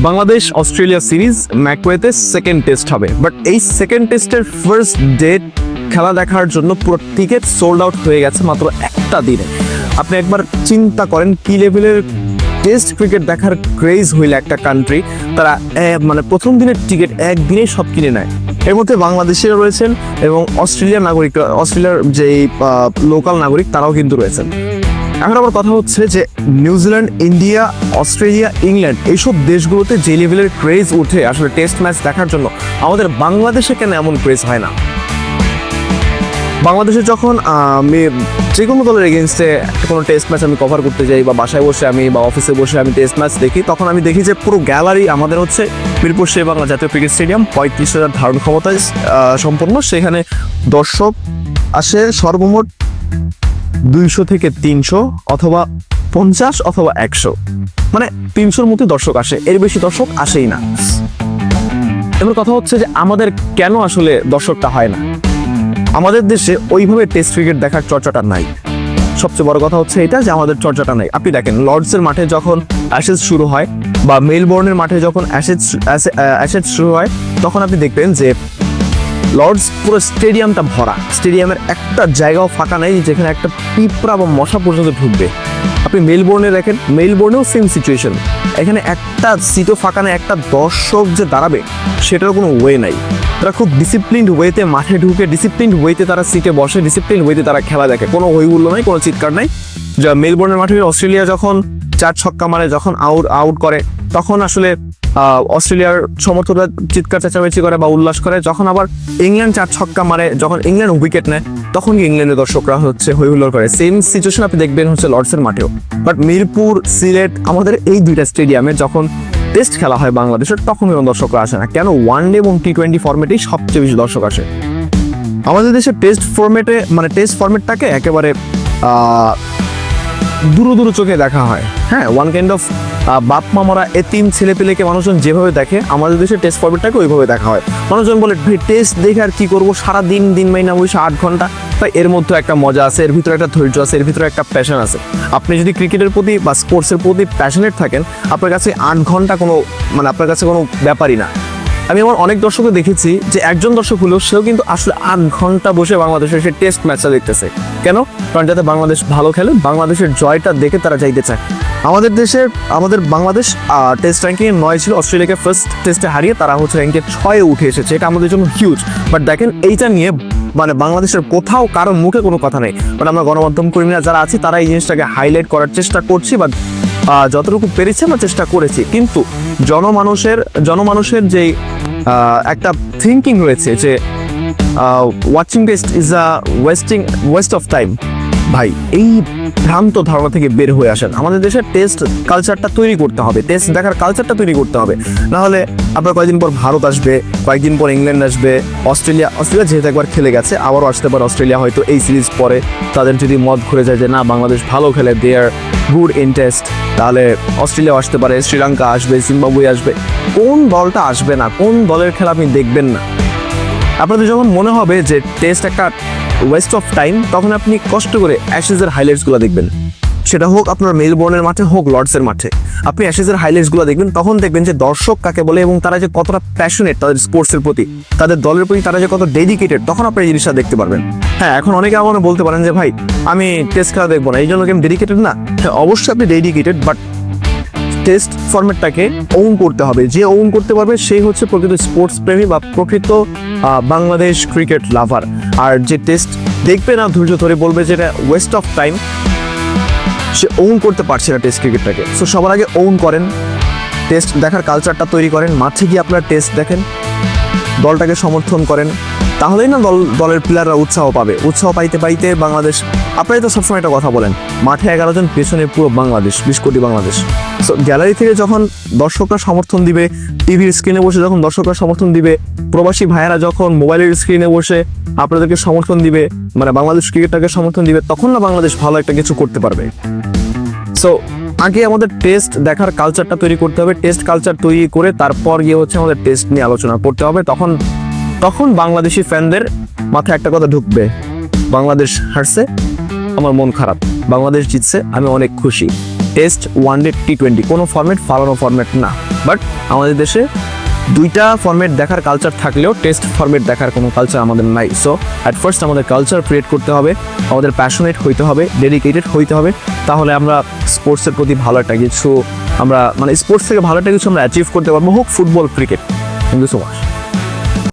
Bangladesh Australia series ম্যাকওয়েতে second test হবে, but এই সেকেন্ড টেস্টের ফার্স্ট ডেট খেলা দেখার জন্য পুরো টিকিট সোল্ড আউট হয়ে গেছে মাত্র একটা দিনে। আপনি একবার চিন্তা করেন কি লেভেলের টেস্ট ক্রিকেট দেখার ক্রেজ হইলে একটা কান্ট্রি তারা মানে প্রথম দিনের টিকিট একদিনে সব কিনে নেয়। এর মধ্যে বাংলাদেশের রয়েছেন এবং অস্ট্রেলিয়ার নাগরিক, অস্ট্রেলিয়ার যে লোকাল নাগরিক তারাও কিন্তু রয়েছেন। এখন আবার কথা হচ্ছে যে নিউজিল্যান্ড, ইন্ডিয়া, অস্ট্রেলিয়া, ইংল্যান্ড এইসব দেশগুলোতে যে লেভেলের ক্রেজ উঠে আসলে টেস্ট ম্যাচ দেখার জন্য, আমাদের বাংলাদেশে কেন এমন ক্রেজ হয় না? বাংলাদেশে যখন আমি যে কোনো দলের এগেনস্টে কোনো টেস্ট ম্যাচ আমি কভার করতে যাই বা বাসায় বসে আমি বা অফিসে বসে আমি টেস্ট ম্যাচ দেখি, তখন আমি দেখি যে পুরো গ্যালারি আমাদের হচ্ছে মিরপুর শেরেবাংলা জাতীয় ক্রিকেট স্টেডিয়াম 35,000 ধারণ ক্ষমতায় সম্পন্ন। সেখানে দর্শক আসে সর্বমোট 200 থেকে 300 অথবা 50 অথবা 100, মানে 300-র মধ্যে দর্শক আসে, এর বেশি দর্শক আসেই না। এবার কথা হচ্ছে যে আমাদের কেন আসলে দর্শকটা হয় না? আমাদের দেশে ওইভাবে টেস্ট ক্রিকেট দেখার চর্চাটা নাই। সবচেয়ে বড় কথা হচ্ছে এটা যে আমাদের চর্চাটা নাই। আপনি দেখেন লর্ডসের মাঠে যখন অ্যাশেজ শুরু হয় বা মেলবোর্নের মাঠে যখন অ্যাশেজ শুরু হয়, তখন আপনি দেখবেন যে লর্ডস পুরো স্টেডিয়ামটা ভরা, স্টেডিয়ামের একটা জায়গাও ফাঁকা নেই যেখানে একটা পিঁপড়া বা মশা পর্যন্ত ঢুকবে। আপনি মেলবোর্নে দেখেন, মেলবোর্নেও সেম সিচুয়েশন, এখানে একটা সিটও ফাঁকা নেই, একটা দর্শক যে দাঁড়াবে সেটার কোনো ওয়ে নাই। তারা খুব ডিসিপ্লিনড ওয়েতে মাঠে ঢুকে, ডিসিপ্লিনড ওয়েতে তারা সিটে বসে, ডিসিপ্লিনড ওয়েতে তারা খেলা দেখে, কোনো হইহুল্ল নাই, কোনো চিৎকার নাই। যা মেলবোর্নের মাঠে অস্ট্রেলিয়া যখন 4 ছক্কা মারে, যখন আউট করে, তখন আসলে অস্ট্রেলিয়ার সমর্থকরা চিৎকার চেঁচামেচি করে বা উল্লাস করে। যখন আবার ইংল্যান্ড 4 ছক্কা মারে, যখন ইংল্যান্ড উইকেট নেয়, তখন ইংল্যান্ডের দর্শকরা হচ্ছে হইহুল্লোড় করে। সেম সিচুয়েশন আপনি দেখবেন হচ্ছে লর্ডসের মাঠেও। বাট মিরপুর, সিলেট, আমাদের এই দুইটা স্টেডিয়ামে যখন টেস্ট খেলা হয় বাংলাদেশের, তখন কোনো দর্শকরা আসে না। কেন? ওয়ানডে এবং টি20 ফরম্যাটেই সবচেয়ে বেশি দর্শক আসে। আমাদের দেশে টেস্ট ফরম্যাটে মানে টেস্ট ফরম্যাটটাকে একেবারে দূর চোখে দেখা হয়। হ্যাঁ, ওয়ান কাইন্ড অফ বাপ মামারা এতিম ছেলেপেলেকে মানুষজন যেভাবে দেখে, আমাদের দেশে টেস্ট ফরম্যাটটাকে ওইভাবে দেখা হয়। মানুষজন বলে ভাই টেস্ট দেখে আর কি করবো, সারা দিন মাইনা বসে 8 ঘন্টা। তাই এর মধ্যে একটা মজা আছে, এর ভিতরে একটা ধৈর্য আছে, এর ভিতরে একটা প্যাশন আছে। আপনি যদি ক্রিকেটের প্রতি বা স্পোর্টসের প্রতি প্যাশনেট থাকেন, আপনার কাছে 8 ঘন্টা কোনো আপনার কাছে কোনো ব্যাপারই না। আমি আমার অনেক দর্শককে দেখেছি যে একজন দর্শক হলেও সেও কিন্তু আসলে 8 ঘন্টা বসে বাংলাদেশের সেই টেস্ট ম্যাচটা দেখতেছে। কেন? কারণ যাতে বাংলাদেশ ভালো খেলে, বাংলাদেশের জয়টা দেখে তারা যাইতে চায়। আমাদের বাংলাদেশ টেস্ট র্যাঙ্কিংয়ে 9 ছিল, অস্ট্রেলিয়াকে ফার্স্ট টেস্টে হারিয়ে তারা হচ্ছে র্যাঙ্কে 6-এ উঠে এসেছে। এটা আমাদের জন্য হিউজ। বাট দেখেন এইটা নিয়ে মানে বাংলাদেশের কোথাও কারো মুখে কোনো কথা নেই। বাট আমরা গণমাধ্যম কর্মীরা যারা আছি তারা এই জিনিসটাকে হাইলাইট করার চেষ্টা করছি বা যতটুকু পেরেছি আমরা চেষ্টা করেছি। কিন্তু জনমানুষের যে একটা থিঙ্কিং রয়েছে যে watching test is a West of time, ভাই এই ভ্রান্ত ধারণা থেকে বের হয়ে আসেন। আমাদের দেশের টেস্ট কালচারটা তৈরি করতে হবে, টেস্ট দেখার কালচারটা তৈরি করতে হবে। নাহলে আপনার কয়েকদিন পর ভারত আসবে, কয়েকদিন পর ইংল্যান্ড আসবে, অস্ট্রেলিয়া যেহেতু একবার খেলে গেছে আবারও আসতে পারে। অস্ট্রেলিয়া হয়তো এই সিরিজ পরে তাদের যদি মত ঘুরে যায় যে না বাংলাদেশ ভালো খেলে, দে আর গুড ইন টেস্ট, তাহলে অস্ট্রেলিয়া আসতে পারে, শ্রীলঙ্কা আসবে, জিম্বাবুয়ে আসবে। কোন দলটা আসবে না? কোন দলের খেলা আপনি দেখবেন না? আপনাদের যখন মনে হবে যে টেস্ট একটা ওয়েস্ট অফ টাইম, তখন আপনি কষ্ট করে অ্যাশেজের হাইলাইটসগুলো দেখবেন। সেটা হোক আপনার মেলবোর্নের মাঠে, হোক লর্ডসের মাঠে, আপনি অ্যাশেজের হাইলাইটসগুলো দেখবেন। তখন দেখবেন যে দর্শক কাকে বলে এবং তারা যে কতটা প্যাশনেট তাদের স্পোর্টসের প্রতি, তাদের দলের প্রতি তারা যে কত ডেডিকেটেড, তখন আপনি এই জিনিসটা দেখতে পারবেন। হ্যাঁ, এখন অনেকে আমার বলতে পারেন যে ভাই আমি টেস্ট খেলা দেখবো না, এই জন্য কি আমি ডেডিকেটেড না? হ্যাঁ, অবশ্যই আপনি ডেডিকেটেড, বাট টেস্ট ফরম্যাটটাকে ওন করতে হবে। যে ওন করতে পারবে সেই হচ্ছে প্রকৃত স্পোর্টস প্রেমী বা প্রকৃত বাংলাদেশ ক্রিকেট লাভার। আর যে টেস্ট দেখবে না, ধৈর্য ধরে বলবে যে এটা ওয়েস্ট অফ টাইম, সে ওন করতে পারছে না টেস্ট ক্রিকেটটাকে। সো সবার আগে ওন করেন, টেস্ট দেখার কালচারটা তৈরি করেন, মাঠে গিয়ে আপনারা টেস্ট দেখেন, দলটাকে সমর্থন করেন, তাহলেই না দলের প্লেয়াররা উৎসাহ পাবে। উৎসাহ পাইতে বাংলাদেশ, আপনারাই তো সবসময় একটা কথা বলেন, মাঠে 11 জন, পেছনে পুরো বাংলাদেশ, 20 কোটি বাংলাদেশ। সো গ্যালারি থেকে যখন দর্শকরা সমর্থন দিবে, টিভির স্ক্রিনে বসে যখন দর্শকরা সমর্থন দিবে, প্রবাসী ভাইয়েরা যখন মোবাইলের স্ক্রিনে বসে আপনাদেরকে সমর্থন দিবে, মানে বাংলাদেশ ক্রিকেটটাকে সমর্থন দিবে, তখন না বাংলাদেশ ভালো একটা কিছু করতে পারবে। সো আগে আমাদের টেস্ট দেখার কালচারটা তৈরি করতে হবে। টেস্ট কালচার তৈরি করে তারপর গিয়ে হচ্ছে আমাদের টেস্ট নিয়ে আলোচনা করতে হবে। তখন বাংলাদেশি ফ্যানদের মাথায় একটা কথা ঢুকবে, বাংলাদেশ হারছে, আমার মন খারাপ, বাংলাদেশ জিতছে, আমি অনেক খুশি। টেস্ট, ওয়ানডে, টি20 কোনো ফরম্যাট ফালানো ফরম্যাট না। বাট আমাদের দেশে দুইটা ফরম্যাট দেখার কালচার থাকলেও টেস্ট ফরম্যাট দেখার কোনো কালচার আমাদের নাই। সো অ্যাট ফার্স্ট আমাদের কালচার ক্রিয়েট করতে হবে, আমাদের প্যাশনেট হইতে হবে, ডেডিকেটেড হইতে হবে, তাহলে আমরা স্পোর্টসের প্রতি ভালো একটা কিছু আমরা মানে স্পোর্টস থেকে ভালো একটা কিছু আমরা অ্যাচিভ করতে পারবো, হোক football cricket. Thank you so much.